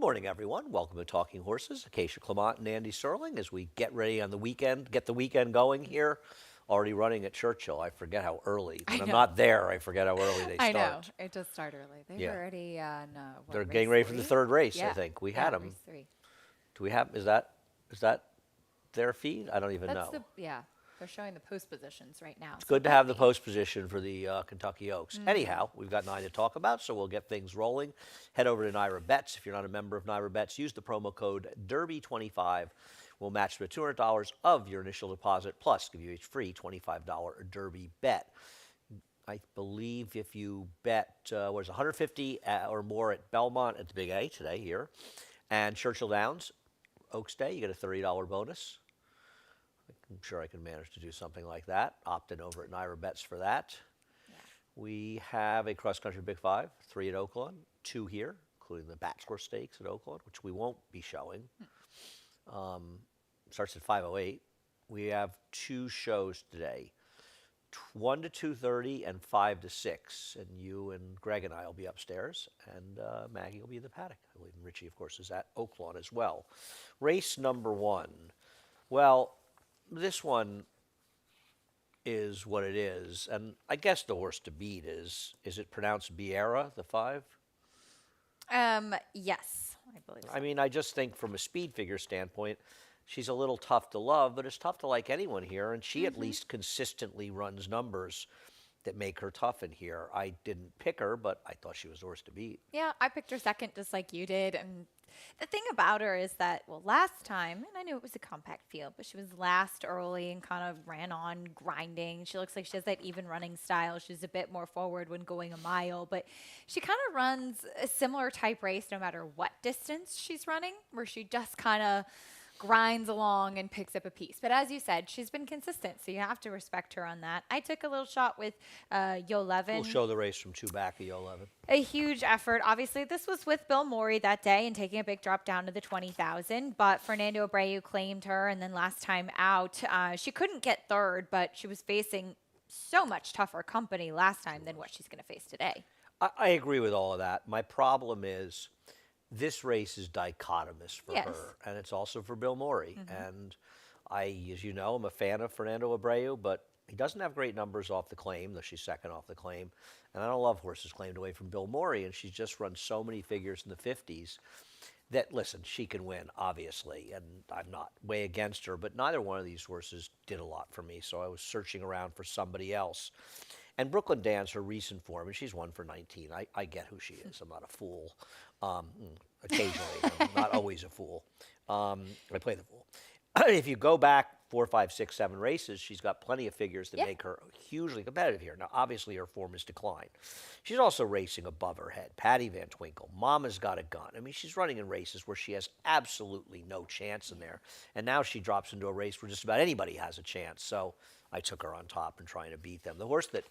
Good morning, everyone. Welcome to Talking Horses. Acacia Clement and Andy Serling as we get ready on the weekend, get the weekend going here. Already running at Churchill. I forget how early. I When I'm know. not there, I forget how early they I know. start. It does start early. They were Yeah, already on they're what, getting race ready for the three? third race. I Yeah. think we had Yeah, them. race three. Do we have? Is that their feed? I don't even That's know. the yeah. They're showing the post positions right now. It's So it good to might have the be. post position for the Kentucky Oaks. Anyhow, we've got 9 to talk about, so we'll get things rolling. Head over to Naira Bets. If you're not a member of Naira Bets, use the promo code Derby25. We'll match the $200 of your initial deposit, plus give you a free $25 Derby bet. I believe if you bet, 150 or more at Belmont at the Big A today here, and Churchill Downs, Oaks Day, you get a $30 bonus. I'm sure I can manage to do something like that. Opt in over at Naira Bets for that. Yeah. We have a cross-country Big Five, 3 at Oaklawn, 2 here, including the Batscore Stakes at Oaklawn, which we won't be showing. Starts at 5:08. We have 2 shows today, 1 to 2:30 and 5 to 6. And you and Greg and I will be upstairs, and Maggie will be in the paddock. I believe Richie, of course, is at Oaklawn as well. Race number 1. Well, this one is what it is, and I guess the horse to beat is it pronounced Biera, the 5? Yes, I believe so. I mean, I just think from a speed figure standpoint, she's a little tough to love, but it's tough to like anyone here, and she at least consistently runs numbers that make her tough in here. I didn't pick her, but I thought she was the horse to beat. Yeah, I picked her second just like you did. And the thing about her is that, well, last time, and I knew it was a compact field, but she was last early and kind of ran on grinding. She looks like she has that even running style. She's a bit more forward when going a mile, but she kind of runs a similar type race no matter what distance she's running, where she just kind of grinds along and picks up a piece. But as you said, she's been consistent, so you have to respect her on that. I took a little shot with Yo Levin. We'll show the race from 2 back of 11. A huge effort. Obviously, this was with Bill Morey that day and taking a big drop down to the 20,000. But Fernando Abreu claimed her, and then last time out, she couldn't get third, but she was facing so much tougher company last time than what she's going to face today. I agree with all of that. My problem is this race is dichotomous for Yes. her, and it's also for Bill Morey. And I, as you know, I'm a fan of Fernando Abreu, but he doesn't have great numbers off the claim, though she's second off the claim. And I don't love horses claimed away from Bill Morey, and she's just run so many figures in the 50s that, listen, she can win, obviously, and I'm not way against her, but neither one of these horses did a lot for me, so I was searching around for somebody else. And Brooklyn Dance, her recent form, and she's 1 for 19. I get who she is. I'm not a fool. Occasionally, I'm not always a fool. I play the fool. If you go back 4, 5, 6, 7 races, she's got plenty of figures that Yeah. make her hugely competitive here. Now, obviously, her form has declined. She's also racing above her head. Patty Van Twinkle, Mama's Got a Gun. I mean, she's running in races where she has absolutely no chance in there. And now she drops into a race where just about anybody has a chance. So I took her on top and trying to beat them. The horse that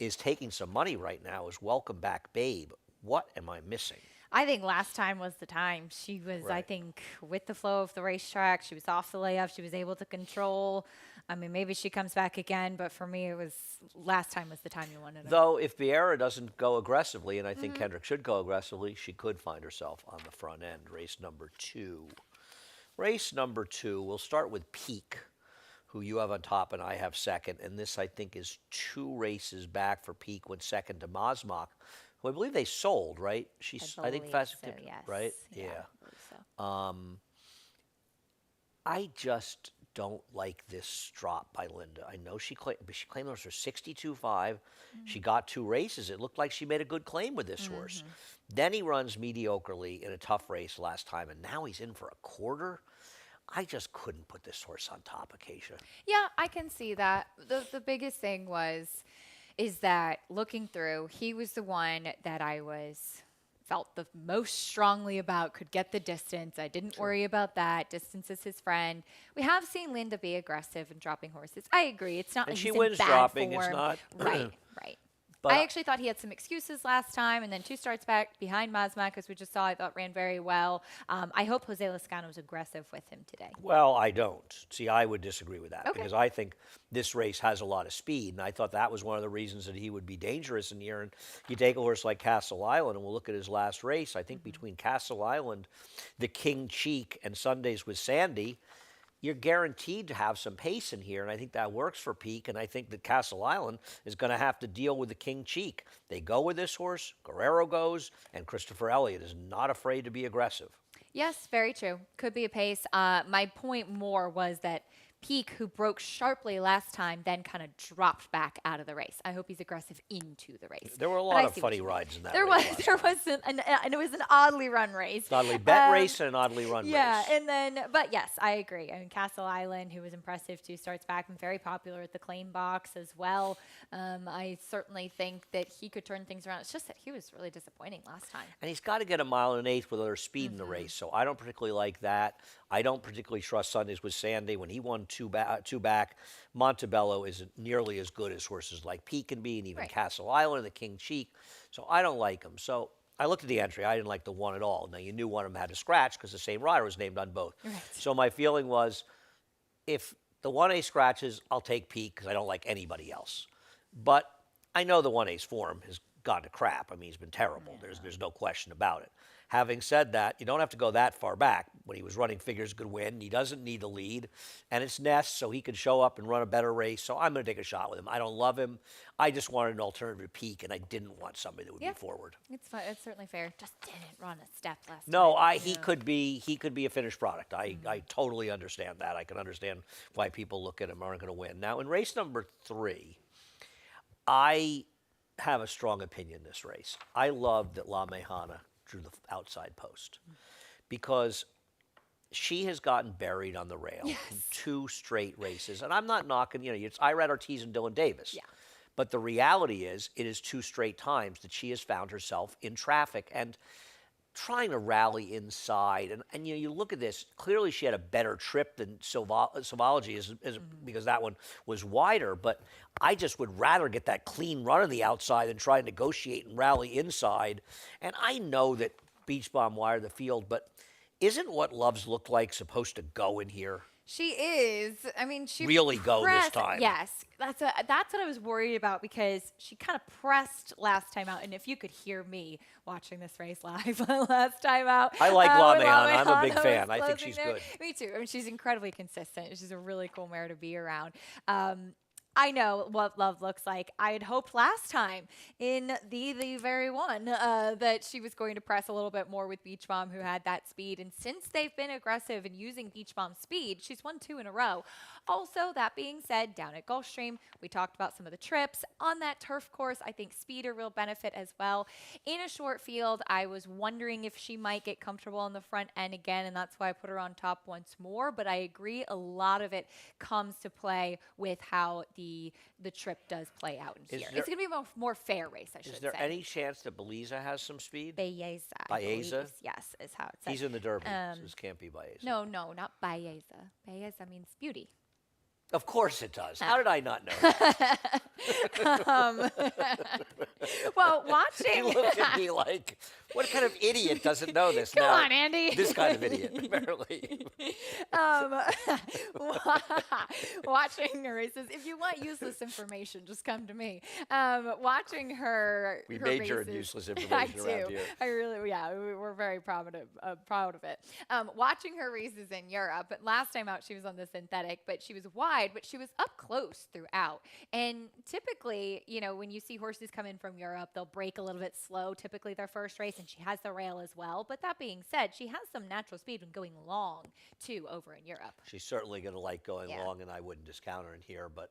is taking some money right now is Welcome Back Babe. What am I missing? I think last time was the time. She was, I Right. think, with the flow of the racetrack. She was off the layup. She was able to control. I mean, maybe she comes back again, but for me, it was last time was the time you wanted her. Though if Vieira doesn't go aggressively, and I think Kendrick should go aggressively, she could find herself on the front end. Race number 2. Race number 2, we'll start with Peak, who you have on top and I have second. And this, I think, is 2 races back for Peak, went second to Mazmak, who I believe they sold, right? I think believe Fast so, yes. right? Yeah, Yeah. I believe so. I just don't like this drop by Linda. I know she claimed those for 62.5. She got 2 races. It looked like she made a good claim with this horse. Then he runs mediocrely in a tough race last time, and now he's in for a quarter. I just couldn't put this horse on top, Acacia. Yeah, I can see that. The biggest thing is that looking through, he was the one that felt the most strongly about, could get the distance. I didn't worry about that. Distance is his friend. We have seen Linda be aggressive and dropping horses. I agree. It's not And like she he's wins in bad dropping. form. It's not Right, right. But I actually thought he had some excuses last time, and then 2 starts back behind Mazma, as we just saw, I thought ran very well. I hope Jose Lezcano was aggressive with him today. well, I don't. See, I would disagree with that Okay. because I think this race has a lot of speed, and I thought that was one of the reasons that he would be dangerous in here. And you take a horse like Castle Island, and we'll look at his last race. I think between Castle Island, the King Cheek, and Sundays with Sandy, you're guaranteed to have some pace in here, and I think that works for Peak, and I think that Castle Island is going to have to deal with the King Cheek. They go with this horse, Guerrero goes, and Christopher Elliott is not afraid to be aggressive. Yes, very true. Could be a pace. My point more was that Peak, who broke sharply last time, then kind of dropped back out of the race. I hope he's aggressive into the race. There were a But lot I of see what funny you mean. rides in that There race was, last there time. was, and it was an oddly run race. An oddly bet race Um, and an oddly run Yeah, race. and then, but yes, I agree. I mean, Castle Island, who was impressive 2 starts back and very popular at the claim box as well. I certainly think that he could turn things around. It's just that he was really disappointing last time. And he's got to get a mile and an eighth with other speed in the race. So I don't particularly like that. I don't particularly trust Sundays with Sandy. When he won two back, Montebello isn't nearly as good as horses like Peak can be, and even Right. Castle Island and the King Cheek. So I don't like him. So I looked at the entry. I didn't like the one at all. Now, you knew one of them had to scratch because the same rider was named on both. Right. So my feeling was if the 1A scratches, I'll take Peak because I don't like anybody else. But I know the 1A's form has gone to crap. I mean, he's been terrible. There's no question about it. Having said that, you don't have to go that far back. When he was running Figures Could Win, he doesn't need the lead. And it's Ness, so he could show up and run a better race. So I'm going to take a shot with him. I don't love him. I just wanted an alternative Peak, and I didn't want somebody that would Yeah. be forward. It's fine. It's certainly fair. Just didn't run a step last No, time. he could be a finished product. I totally understand that. I can understand why people look at him aren't going to win. Now in race number 3, I have a strong opinion in this race. I love that La Mejana drew the outside post because she has gotten buried on the rail in 2 straight races. And I'm not knocking, it's Irad Ortiz and Dylan Davis. Yeah. But the reality is it is 2 straight times that she has found herself in traffic and trying to rally inside. And you look at this, clearly she had a better trip than Silvology because that one was wider. But I just would rather get that clean run on the outside than try and negotiate and rally inside. And I know that Beach Bomb wired the field, but isn't what Love's looked like supposed to go in here? She is. I mean, she Really go this pressed- time. Yes, that's what I was worried about because she kind of pressed last time out. And if you could hear me watching this race live last time out, I like La when Mejana. I'm a big was fan. I think closing she's there. good. Me too. I mean, she's incredibly consistent. She's a really cool mare to be around. I know what Love looks like. I had hoped last time in the very one that she was going to press a little bit more with Beach Bomb, who had that speed. And since they've been aggressive and using Beach Bomb's speed, she's won 2 in a row. Also, that being said, down at Gulfstream, we talked about some of the trips. On that turf course, I think speed a real benefit as well. In a short field, I was wondering if she might get comfortable on the front end again, and that's why I put her on top once more. But I agree, a lot of it comes to play with how the trip does play out in here. It's going to be a more fair race, I should say. Is there any chance that Beliza has some speed? Baeza, I Baeza? believe. Yes, is how it's said. He's in the Derby, so this can't be Baeza. No, not Baeza. Baeza means beauty. Of course it does. How did I not know that? Well, He watching. looked at me like, what kind of idiot doesn't know this Come now? on, Andy. This kind of idiot, apparently. Watching her races. If you want useless information, just come to me. Watching her. We her majored in races- useless I information do. around here. I really, we're very proud of it. Watching her races in Europe. But last time out, she was on the synthetic, but she was wide, but she was up close throughout. And typically, when you see horses come in from Europe, they'll break a little bit slow, typically their first race, and she has the rail as well. But that being said, she has some natural speed when going long, too, over in Europe. She's certainly going to like going Yeah. long, and I wouldn't discount her in here, but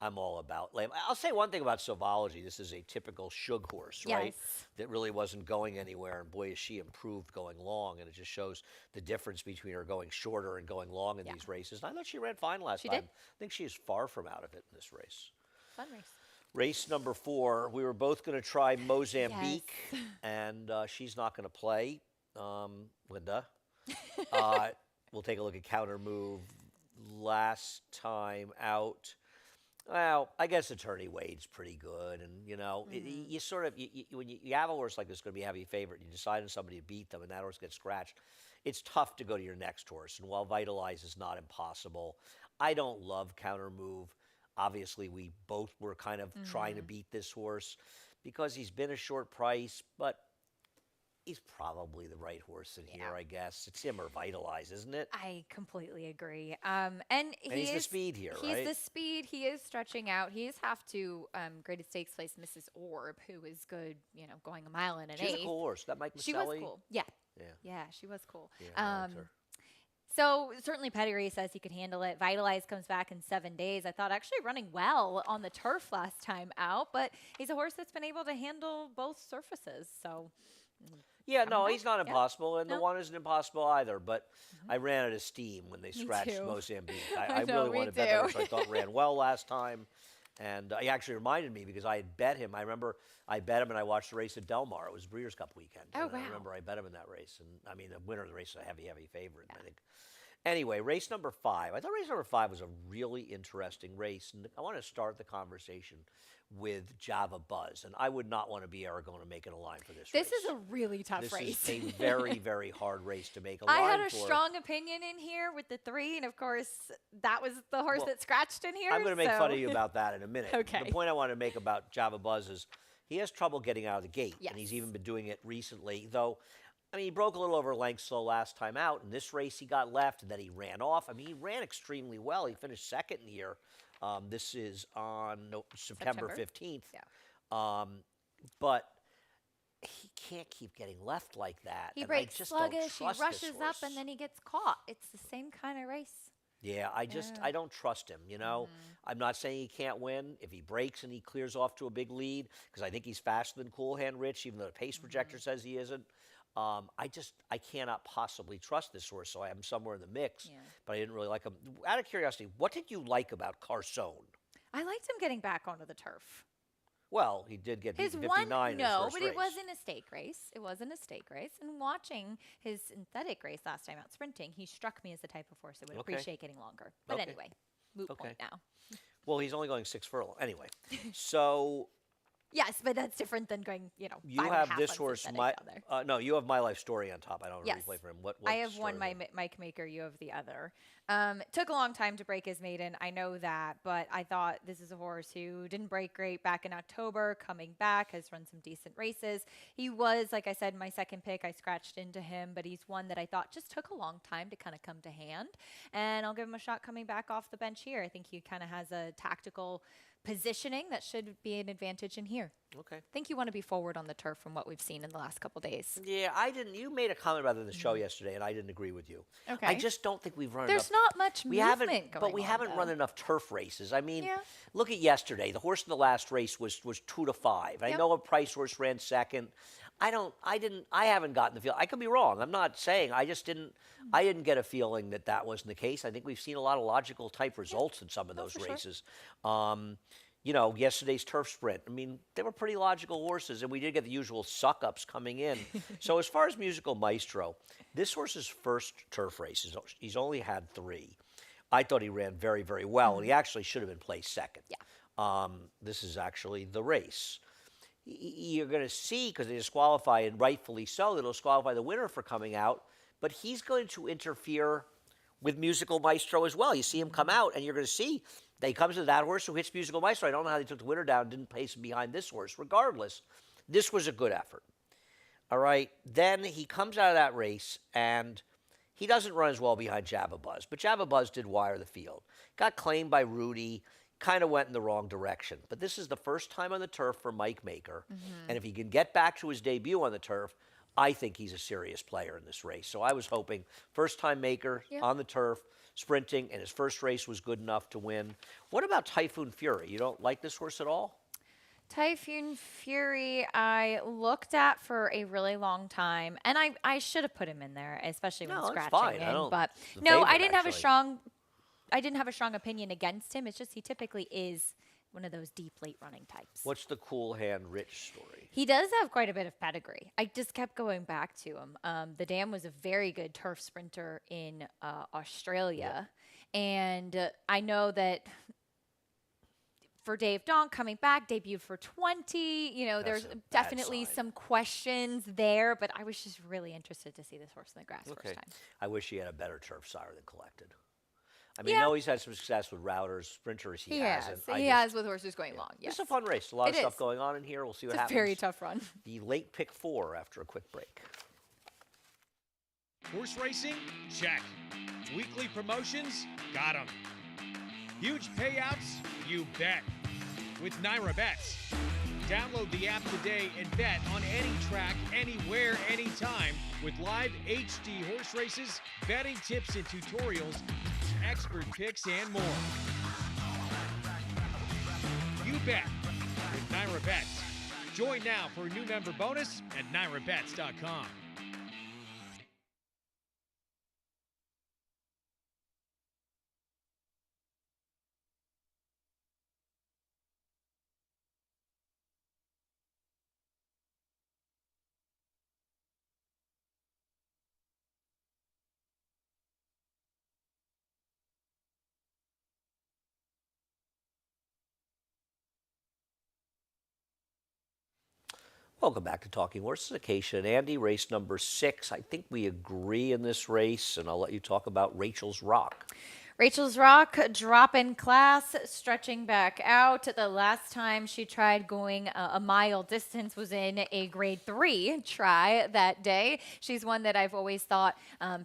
I'm all about lame. I'll say one thing about Silvology. This is a typical Shug horse, right? Yes. That really wasn't going anywhere, and boy, is she improved going long, and it just shows the difference between her going shorter and going long in Yeah. these races. And I thought she ran fine last She time. did. I think she is far from out of it in this race. Fun race. Race number 4, we were both going to try Mozambique, and she's not going to play. Linda. We'll take a look at counter move. Last time out, Well, I guess Attorney Wade's pretty good, and you sort of when you have a horse like this going to be a heavy favorite, you decide on somebody to beat them, and that horse gets scratched. It's tough to go to your next horse, and while Vitalize is not impossible, I don't love counter move. Obviously, we both were kind of trying to beat this horse because he's been a short price, but he's probably the right horse in here, Yeah. I guess. It's him or Vitalize, isn't it? I completely agree. And And he he's the is speed here, he's right? the speed. He is stretching out. He is have to graded stakes place Mrs. Orb, who is good, going a mile and an She's a eighth. cool horse. That Mike She was Maselli? cool. Yeah. Yeah. Yeah, she was cool. Yeah, I liked Um, her. so certainly Pedigree says he could handle it. Vitalize comes back in 7 days. I thought actually running well on the turf last time out, but he's a horse that's been able to handle both surfaces. So Yeah, no, back, he's not yeah. impossible, and the No. one isn't impossible either. But I ran out of steam when they scratched too. Mozambique. I I know, really me wanted to bet that too. horse. I thought ran well last time, and he actually reminded me because I had bet him. I remember I bet him, and I watched the race at Del Mar. It was Breeders' Cup weekend. Oh, and I wow. remember I bet him in that race, and I mean the winner of the race is a heavy favorite. I think. Anyway, race number 5. I thought race number 5 was a really interesting race, and I want to start the conversation with Java Buzz. And I would not want to be Aragon to make it a line for this this race. is a really tough This race. is a very hard race to make a I line had a for. strong opinion in here with the 3, and of course that was the horse Well, that scratched in here. I'm going to make fun so- of you about that in a minute. Okay. The point I want to make about Java Buzz is he has trouble getting out of the gate, and he's Yes. even been doing it recently. Though, I mean, he broke a little over length slow last time out. In this race, he got left, and then he ran off. I mean, he ran extremely well. He finished second here. This is on September September. 15th. Yeah. But he can't keep getting left like that. He and breaks I just don't sluggish, he trust this rushes up, horse. and then he gets caught. It's the same kind of race. Yeah, I don't trust him, I'm not saying he can't win. If he breaks and he clears off to a big lead, because I think he's faster than Cool Hand Rich, even though the pace projector says he isn't. I cannot possibly trust this horse, so I have him somewhere in the mix, Yeah. but I didn't really like him. Out of curiosity, what did you like about Carson? I liked him getting back onto the turf. Well, he did get His beaten one, 59 in his no, first but race. it wasn't a stake race. It wasn't a stake race. And watching his synthetic race last time out sprinting, he struck me as the type of horse that would Okay. appreciate getting longer. But Okay. anyway, moot Okay. point now. Well, he's only going 6 furlong. Anyway, so Yes, but that's different than going, you 5.5 have this on horse. synthetic down there. No, you have My Life Story on top. I don't Yes. replay for him. What I have one story Mike Maker, you have the other. Took a long time to break his maiden. I know that, but I thought this is a horse who didn't break great back in October, coming back, has run some decent races. He was, like I said, my second pick. I scratched into him, but he's one that I thought just took a long time to kind of come to hand. And I'll give him a shot coming back off the bench here. I think he kind of has a tactical positioning that should be an advantage in here. Okay. I think you want to be forward on the turf from what we've seen in the last couple days. Yeah, I didn't. You made a comment about it in the show yesterday, and I didn't agree with you. Okay. I just don't think we've run There's enough. not much We movement haven't, going but we on, haven't though. run enough turf races. I mean, Yeah. look at yesterday. The horse in the last race was 2 to 5. I Yep. know a price horse ran second. I haven't gotten the feel. I could be wrong. I'm not saying. I just didn't. I didn't get a feeling that that wasn't the case. I think we've seen a lot of logical type results in some of those for sure. races. Yesterday's turf sprint. I mean, they were pretty logical horses, and we did get the usual suck-ups coming in. So as far as Musical Maestro, this horse's first turf race, he's only had 3. I thought he ran very, very well, and he actually should have been placed second. Yeah. This is actually the race. You're going to see, because they disqualify, and rightfully so, they'll disqualify the winner for coming out, but he's going to interfere with Musical Maestro as well. You see him come out, and you're going to see that he comes to that horse who hits Musical Maestro. I don't know how they took the winner down and didn't place him behind this horse. Regardless, this was a good effort. All right, then he comes out of that race, and he doesn't run as well behind Java Buzz, but Java Buzz did wire the field. Got claimed by Rudy, kind of went in the wrong direction. But this is the first time on the turf for Mike Maker, and if he can get back to his debut on the turf, I think he's a serious player in this race. So I was hoping first-time Maker Yeah. on the turf, sprinting, and his first race was good enough to win. What about Typhoon Fury? You don't like this horse at all? Typhoon Fury, I looked at for a really long time, and I should have put him in there, especially when No, that's scratching fine. I in. don't- But it's the no, I favorite, didn't have a actually. strong, I didn't have a strong opinion against him. It's just he typically is one of those deep late running types. What's the Cool Hand Rich story? He does have quite a bit of pedigree. I just kept going back to him. The Dam was a very good turf sprinter in Australia. And I know that for Dave Donk coming back, debuted for 20. You know, That's there's a bad definitely sign. some questions there, but I was just really interested to see this horse in the grass Okay. first time. I wish he had a better turf sire than Collected. I mean, Yeah, no, he's had some success with routers, sprinters he he hasn't. has. He has with horses going long. It's Yes, a fun race. A lot of it stuff is. going on in here. We'll see what It's a happens. very tough run. The late pick 4 after a quick break. Horse racing? Check. Weekly promotions? Got 'em. Huge payouts? You bet. With Naira Bets. Download the app today and bet on any track, anywhere, anytime with live HD horse races, betting tips and tutorials, expert picks, and more. You bet with Naira Bets. Join now for a new member bonus at NairaBets.com. Welcome back to Talking Horses. Acacia and Andy, race number 6. I think we agree in this race, and I'll let you talk about Rachel's Rock. Rachel's Rock, drop in class, stretching back out. The last time she tried going a mile distance was in a grade 3 try that day. She's one that I've always thought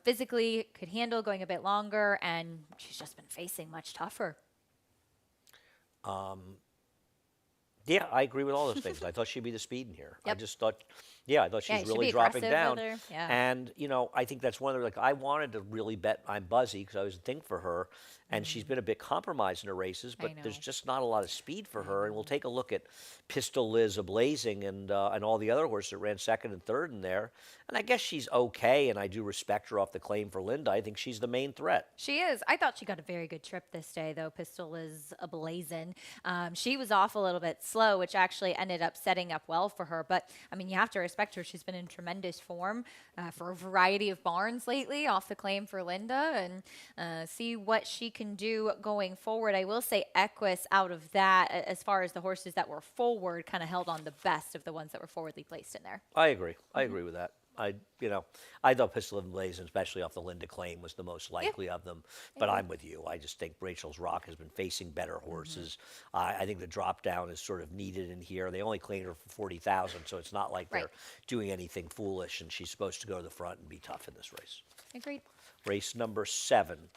physically could handle going a bit longer, and she's just been facing much tougher. Yeah, I agree with all those things. I thought she'd be the speed in here. I Yep. just thought, I thought she Yeah, was she'd really be dropping aggressive down. with her, yeah. And, I think that's one of the, like, I wanted to really bet I'm Buzzy because I was a thing for her. And she's been a bit compromised in her races, but there's know. just not a lot of speed for her. And we'll take a look at Pistol Liz Ablazing and all the other horses that ran second and third in there. And I guess she's okay, and I do respect her off the claim for Linda. I think she's the main threat. She is. I thought she got a very good trip this day, though. Pistol is ablazing. She was off a little bit slow, which actually ended up setting up well for her. But, I mean, you have to respect her. She's been in tremendous form for a variety of barns lately off the claim for Linda and see what she can do going forward. I will say Equus out of that, as far as the horses that were forward, kind of held on the best of the ones that were forwardly placed in there. I agree. I agree with that. I thought Pistol and Blazing, especially off the Linda claim, was the most likely of them. But I'm with you. I just think Rachel's Rock has been facing better horses. I think the drop down is sort of needed in here. They only claimed her for 40,000, so it's not like Right. they're doing anything foolish. And she's supposed to go to the front and be tough in this race. Agreed. Race number 7.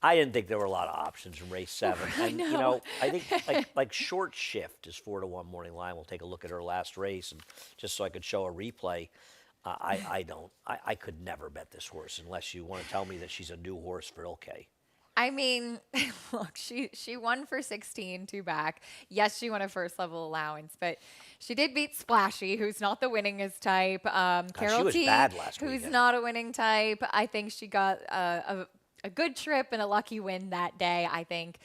I didn't think there were a lot of options in race 7. And I think like Short Shift is 4-1 morning line. We'll take a look at her last race, and just so I could show a replay. I could never bet this horse unless you want to tell me that she's a new horse for Ilkay. I mean, look, she won for 16, 2 back. Yes, she won a first level allowance, but she did beat Splashy, who's not the winningest type. Carol was T, bad last who's weekend. not a winning type. I think she got a good trip and a lucky win that day, I think.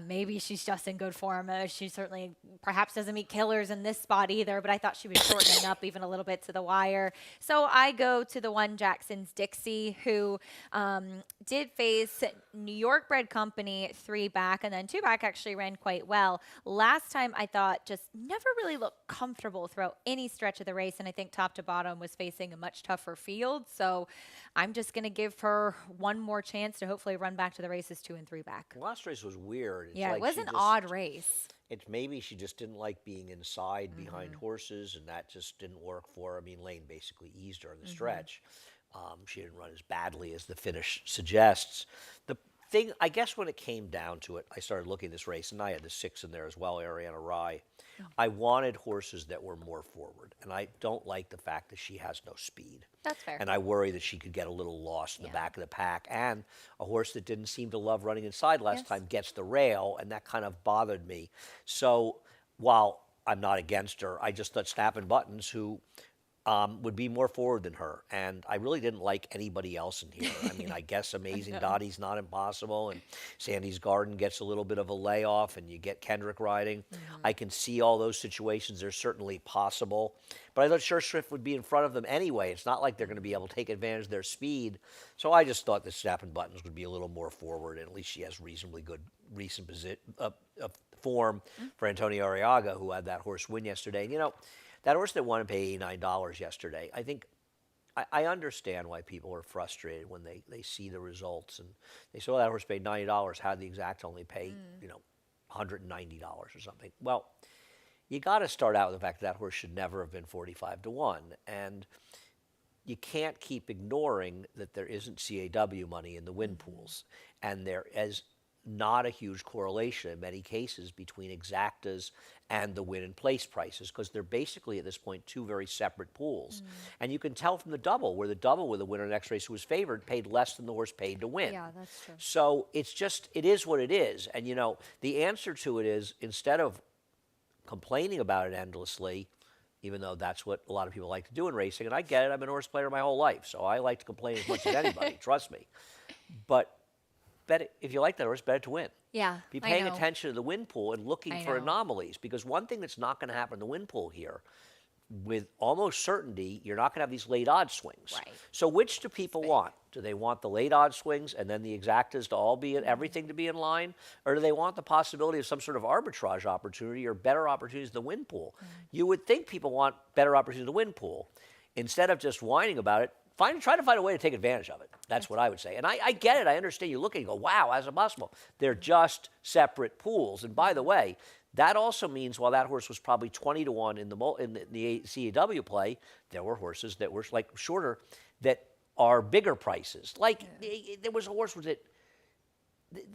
Maybe she's just in good form. She certainly perhaps doesn't meet killers in this spot either, but I thought she was shortening up even a little bit to the wire. So I go to the one Jackson's Dixie, who did face New York Bred Company 3 back, and then 2 back actually ran quite well. Last time I thought just never really looked comfortable throughout any stretch of the race, and I think top to bottom was facing a much tougher field. So I'm just going to give her one more chance to hopefully run back to the races 2 and 3 back. The last race was weird. It's Yeah, like it was she an just- odd race. It's maybe she just didn't like being inside behind horses, and that just didn't work for her. I mean, Lane basically eased her in the stretch. She didn't run as badly as the finish suggests. The thing, I guess, when it came down to it, I started looking at this race, and I had the 6 in there as well, Ariana Rye. I wanted horses that were more forward, and I don't like the fact that she has no speed. That's fair. And I worry that she could get a little lost in the back of the pack. And a horse that didn't seem to love running inside last Yes. time gets the rail, and that kind of bothered me. So while I'm not against her, I just thought Snapping Buttons, who would be more forward than her. And I really didn't like anybody else in here. I mean, I guess Amazing Dottie's not impossible, and Sandy's Garden gets a little bit of a layoff, and you get Kendrick riding. I can see all those situations. They're certainly possible. But I thought Sure Shrift would be in front of them anyway. It's not like they're going to be able to take advantage of their speed. So I just thought the Snapping Buttons would be a little more forward, and at least she has reasonably good recent form for Antonio Arriaga, who had that horse win yesterday. And, that horse that won and paid $89 yesterday, I think I understand why people are frustrated when they see the results and they say, well, that horse paid $90. How did the exact only pay, $190 or something? Well, you got to start out with the fact that horse should never have been 45-1. And you can't keep ignoring that there isn't CAW money in the win pools. And there is not a huge correlation in many cases between exactas and the win and place prices, because they're basically at this point two very separate pools. And you can tell from the double, where the double with the winner next race who was favored paid less than the horse paid to win. Yeah, that's true. So it is what it is. And the answer to it is, instead of complaining about it endlessly, even though that's what a lot of people like to do in racing, and I get it, I've been a horse player my whole life, so I like to complain as much as anybody, trust me. But if you like that horse, bet it to win. Yeah, Be paying attention to the win pool and looking for know. anomalies, because one thing that's not going to happen in the win pool here, with almost certainty, you're not going to have these late odds swings. Right. So which do people want? Do they want the late odds swings and then the exactas to all be everything to be in line, or do they want the possibility of some sort of arbitrage opportunity or better opportunities in the win pool? You would think people want better opportunities in the win pool. Instead of just whining about it, try to find a way to take advantage of it. That's what I would say. And I get it. I understand. You look and you go, wow, how's it possible? They're just separate pools. And by the way, that also means while that horse was probably 20-1 in the CAW play, there were horses that were like shorter that are bigger prices. Like there was a horse that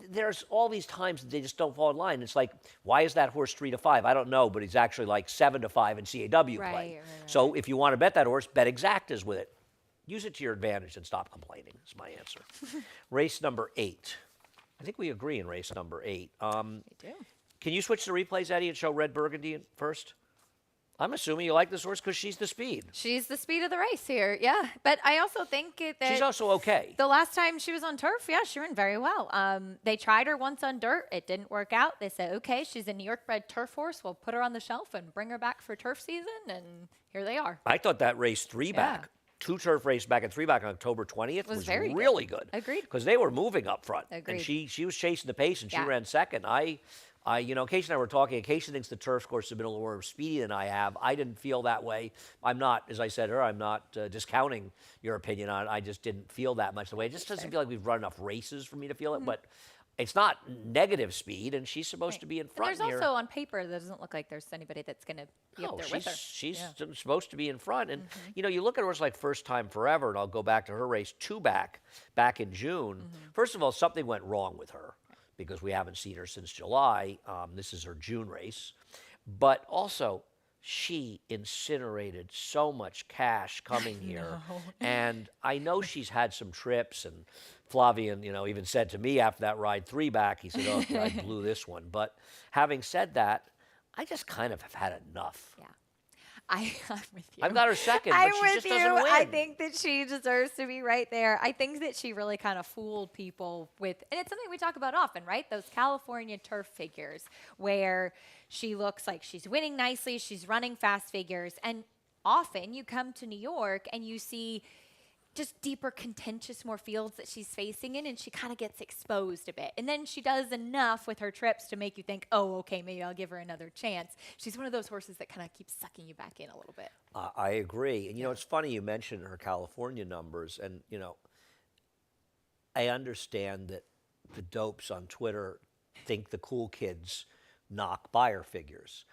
there's all these times that they just don't fall in line. It's like, why is that horse 3-5? I don't know, but he's actually like 7-5 in CAW play. Right. So if you want to bet that horse, bet exactas with it. Use it to your advantage and stop complaining, is my answer. Race number 8. I think we agree in race number 8. We do. Can you switch the replays, Eddie, and show Red Burgundy first? I'm assuming you like this horse because she's the speed. She's the speed of the race here, yeah. But I also think that She's also okay. the last time she was on turf, yeah, she ran very well. They tried her once on dirt. It didn't work out. They said, okay, she's a New York bred turf horse. We'll put her on the shelf and bring her back for turf season, and here they are. I thought that race 3-back, 2 turf race back and 3-back on October 20th was very really good. Agreed. Because they were moving up front. Agreed. And she was chasing the pace, and she Yeah. ran second. Casey and I were talking, and Casey thinks the turf course has been a little more speedy than I have. I didn't feel that way. I'm not, as I said to her, I'm not discounting your opinion on it. I just didn't feel that much the way. It just doesn't feel like we've run enough races for me to feel it, but it's not negative speed, and she's supposed to be in front And there's here. also on paper, there doesn't look like there's anybody that's going to be up there with her. She's supposed to be in front. And, you look at horses like First Time Forever, and I'll go back to her race 2-back back in June. First of all, something went wrong with her because we haven't seen her since July. This is her June race. But also, she incinerated so much cash coming here. And I know she's had some trips, and Flavian, even said to me after that ride 3-back, he said, oh, I blew this one. But having said that, I just kind of have had enough. Yeah. I'm with you. I've got her second, I'm but she with just you. doesn't win. I think that she deserves to be right there. I think that she really kind of fooled people with, and it's something we talk about often, right? Those California turf figures where she looks like she's winning nicely, she's running fast figures, and often you come to New York and you see just deeper, contentious, more fields that she's facing in, and she kind of gets exposed a bit. And then she does enough with her trips to make you think, oh, okay, maybe I'll give her another chance. She's one of those horses that kind of keeps sucking you back in a little bit. I agree. And, it's funny you mentioned her California numbers. And, I understand that the dopes on Twitter think the cool kids knock buyer figures.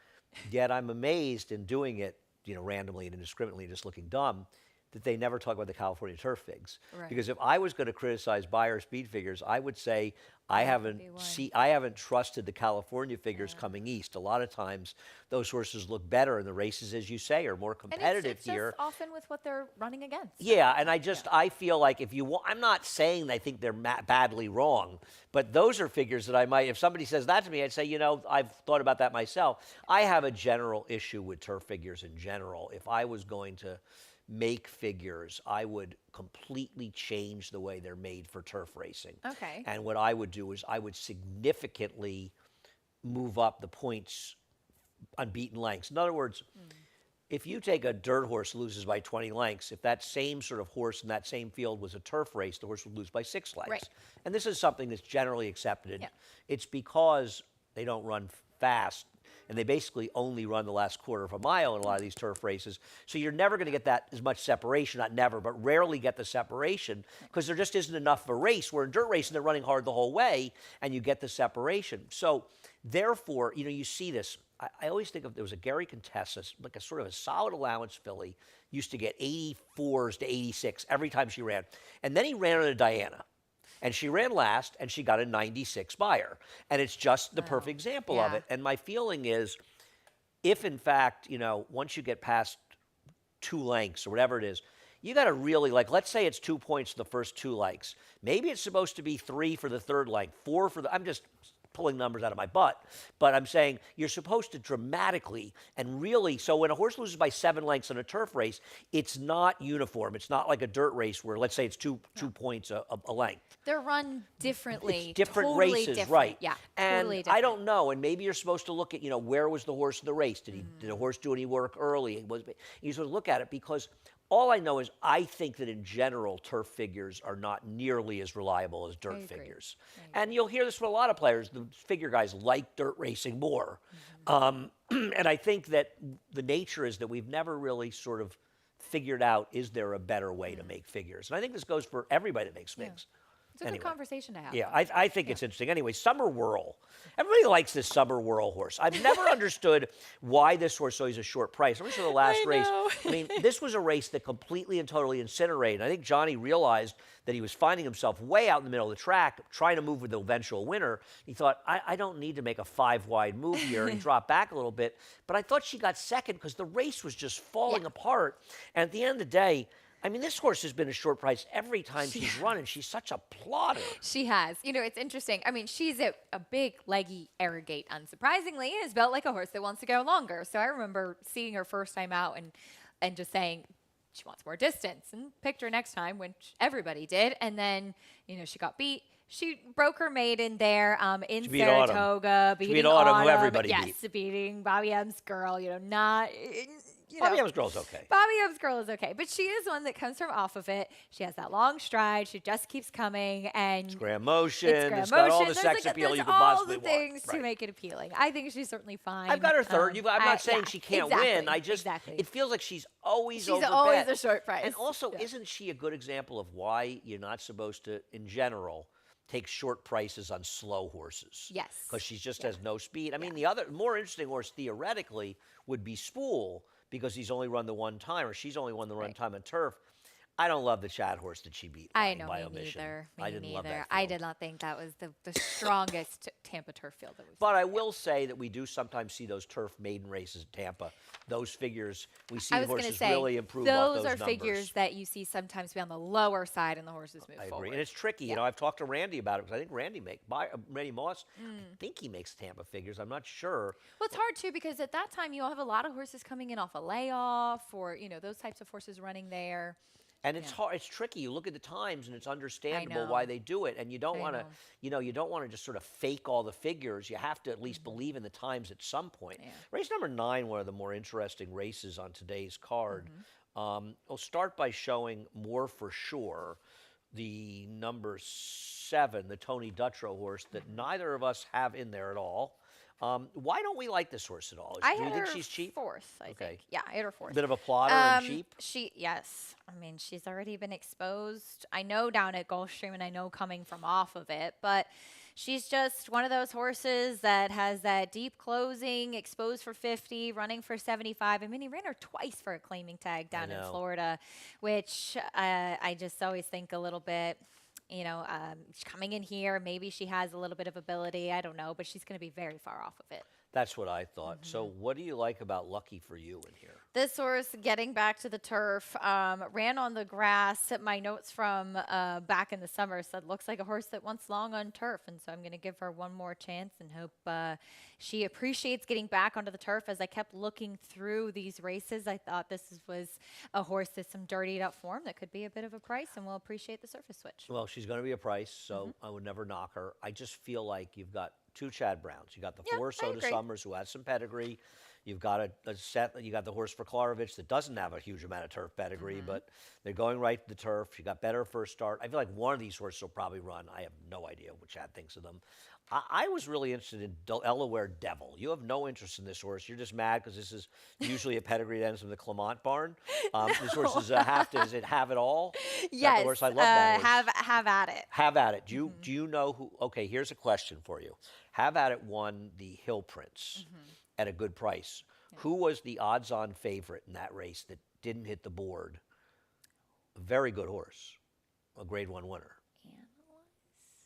Yet I'm amazed in doing it, randomly and indiscriminately, just looking dumb, that they never talk about the California turf figs. Right. Because if I was going to criticize buyer speed figures, I would say I haven't trusted the California figures coming east. A lot of times those horses look better in the races, as you say, are more competitive and it's here. just often with what they're running against. Yeah, and I feel like if you want, I'm not saying I think they're badly wrong, but those are figures that I might, if somebody says that to me, I'd say, I've thought about that myself. I have a general issue with turf figures in general. If I was going to make figures, I would completely change the way they're made for turf racing. Okay. And what I would do is I would significantly move up the points on beaten lengths. In other words, if you take a dirt horse that loses by 20 lengths, if that same sort of horse in that same field was a turf race, the horse would lose by 6 lengths. Right. And this is something that's generally accepted. Yeah. It's because they don't run fast, and they basically only run the last quarter of a mile in a lot of these turf races. So you're never going to get that as much separation, not never, but rarely get the separation because there just isn't enough of a race. Where in dirt racing, they're running hard the whole way, and you get the separation. So therefore, you see this. I always think of there was a Gary Contessa, like a sort of a solid allowance filly, used to get 84s to 86 every time she ran. And then he ran on a Diana. And she ran last, and she got a 96 buyer. And it's just the perfect example of yeah. it. And my feeling is, if in fact, once you get past 2 lengths or whatever it is, you got to really, let's say it's 2 points for the first 2 lengths. Maybe it's supposed to be 3 for the third length, 4 for I'm just pulling numbers out of my butt, but I'm saying you're supposed to dramatically and really, so when a horse loses by 7 lengths in a turf race, it's not uniform. It's not like a dirt race where, let's say it's two points a length. They're run differently. It's different totally races, different. right? Yeah, And totally different. I don't know. And maybe you're supposed to look at, where was the horse in the race? Did the horse do any work early? You sort of look at it because all I know is I think that in general, turf figures are not nearly as reliable as dirt figures. And you'll hear this from a lot of players. The figure guys like dirt racing more. And I think that the nature is that we've never really sort of figured out, is there a better way to make figures? And I think this goes for everybody that makes figs. It's a good conversation to have. Yeah, I think it's interesting. Anyway, Summer Whirl. Everybody likes this Summer Whirl horse. I've never understood why this horse always a short price. I remember the last race. I mean, this was a race that completely and totally incinerated. I think Johnny realized that he was finding himself way out in the middle of the track, trying to move with the eventual winner. He thought, I don't need to make a 5-wide move here. He dropped back a little bit. But I thought she got second because the race was just falling apart. And at the end of the day, I mean, this horse has been a short price every time she's run, and she's such a plotter. She has. It's interesting. I mean, she's a big, leggy Arrogate, unsurprisingly, and is built like a horse that wants to go longer. So I remember seeing her first time out and just saying she wants more distance, and picked her next time, which everybody did. And then, she got beat. She broke her maiden there in She beat Autumn. Saratoga. She beat Autumn, who everybody yes, beat. beating Bobby M's girl. Not... Bobby M's girl's okay. Bobby M's girl is okay, but she is one that comes from off of it. She has that long stride. She just keeps coming, and It's grand motion. It's grand It's got all motion. the There's sex appeal you there's could possibly all the want. things to make it appealing. I think she's certainly fine. I've got her third. I'm not saying yeah, she can't exactly, win. I just it feels like she's always she's overbet. always a short price. And also, isn't she a good example of why you're not supposed to, in general, take short prices on slow horses? Yes. Because she just has no speed. I mean, the other more interesting horse theoretically would be Spool, because he's only run the one time, or she's only won the one time on turf. I don't love the Chad horse that she beat. I know, by me omission. neither. I didn't love that field. I did not think that was the strongest Tampa turf field that we've But seen. I will say that we do sometimes see those turf maiden races at Tampa. Those figures, we see I was going to horses say, really improve off those are numbers. figures that you see sometimes be on the lower side and the horses move I forward. agree, and it's tricky. Yeah. I've talked to Randy about it because I think Randy Moss. I think he makes Tampa figures. I'm not sure. Well, it's hard too because at that time you'll have a lot of horses coming in off a layoff, or those types of horses running there. And it's hard. It's tricky. You look at the times, and it's understandable know. why they do it. And you don't want to, know. you don't want to just sort of fake all the figures. You have to at least believe in the times at some point. Yeah. Race number 9, one of the more interesting races on today's card. We'll start by showing more for sure the number 7, the Tony Dutrow horse that neither of us have in there at all. Why don't we like this horse at all? I Do you had think her she's cheap? fourth, I Okay. think. Yeah, I had her fourth. Bit of a plotter and cheap? Yes. I mean, she's already been exposed. I know down at Gulfstream, and I know coming from off of it, but she's just one of those horses that has that deep closing, exposed for 50, running for 75. I mean, he ran her twice for a claiming tag down in Florida, which I just always think a little bit. She's coming in here. Maybe she has a little bit of ability. I don't know, but she's going to be very far off of it. That's what I thought. So what do you like about Lucky for You in here? This horse, getting back to the turf, ran on the grass. My notes from back in the summer said, looks like a horse that wants long on turf. And so I'm going to give her one more chance and hope she appreciates getting back onto the turf. As I kept looking through these races, I thought this was a horse that's some dirtied up form that could be a bit of a price and will appreciate the surface switch. Well, she's going to be a price, so I would never knock her. I just feel like you've got 2 Chad Browns. You got the 4 I Soda agree. Summers, who has some pedigree. You've got a set. You got the horse for Klarovich that doesn't have a huge amount of turf pedigree, but they're going right to the turf. She got better first start. I feel like one of these horses will probably run. I have no idea what Chad thinks of them. I was really interested in Delaware Devil. You have no interest in this horse. You're just mad because this is usually a pedigree that ends from the Clement barn. This horse is does it have it all? Is that Yes. the horse? I love that horse. Have at it. Have at it. Do you know who? Okay, here's a question for you. Have at it won the Hill Prince at a good price. Who was the odds-on favorite in that race that didn't hit the board? A very good horse, a Grade 1 winner.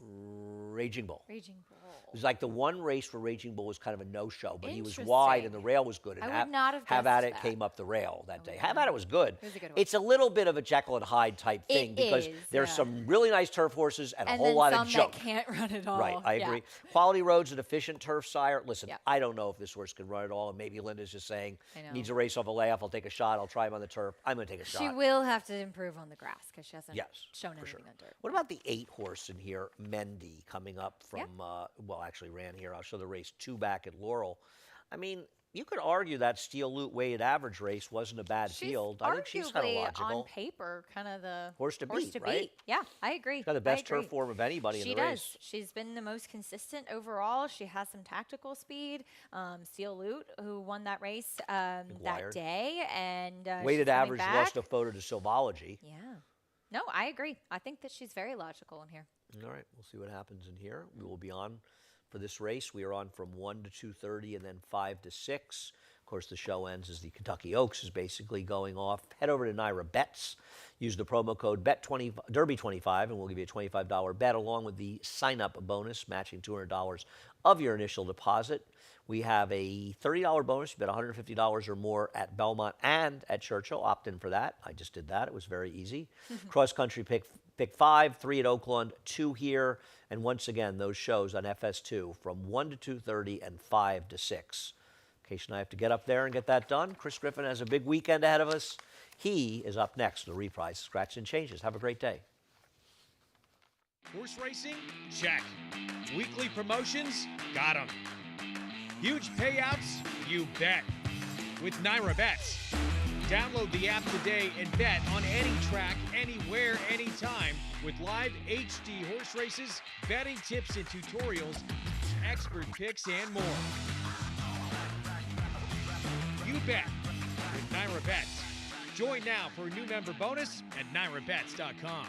Raging Bull. Raging Bull. It was like the one race where Raging Bull was kind of a no-show, but he was wide and the rail was good. And I would not have Have guessed at it that. came up the rail that day. Have at it was good. It was a good horse. It's a little bit of a Jekyll and Hyde type thing because is, there's yeah. some really nice turf horses and a And whole then lot some of junk. that can't run at all. Right, I Yeah. agree. Quality Road's an efficient turf sire. Listen, Yeah. I don't know if this horse can run at all, and maybe Linda's just saying I know. needs a race off a layoff. I'll take a shot. I'll try him on the turf. I'm going to take a shot. She will have to improve on the grass because she hasn't Yes, shown for anything sure. on dirt. What about the 8 horse in here, Mendy, coming up from, well, actually ran here. I'll show the race 2 back at Laurel. I mean, you could argue that Steel Loot weighted average race wasn't a bad field. I think she's kind of arguably, logical. on paper, kind of the Horse to beat, right? Yeah, I agree. She's got the best turf form of anybody She in the does. race. She's been the most consistent overall. She has some tactical speed. Steel Loot, who won that race that McGuire. day, and Weighted she's coming average back. lost a photo to Silvology. Yeah. No, I agree. I think that she's very logical in here. All right, we'll see what happens in here. We will be on for this race. We are on from 1 to 2:30 and then 5 to 6. Of course, the show ends as the Kentucky Oaks is basically going off. Head over to Naira Bets. Use the promo code Derby25, and we'll give you a $25 bet along with the sign-up bonus matching $200 of your initial deposit. We have a $30 bonus. You bet $150 or more at Belmont and at Churchill. Opt in for that. I just did that. It was very easy. Cross country pick 5, 3 at Oakland, 2 here. And once again, those shows on FS2 from 1 to 2:30 and 5 to 6. In case and I have to get up there and get that done. Chris Griffin has a big weekend ahead of us. He is up next. The reprise, Scratch and Changes. Have a great day. Horse racing? Check. Weekly promotions? Got 'em. Huge payouts? You bet. With Naira Bets. Download the app today and bet on any track, anywhere, anytime with live HD horse races, betting tips and tutorials, expert picks, and more. You bet with Naira Bets. Join now for a new member bonus at NairaBets.com.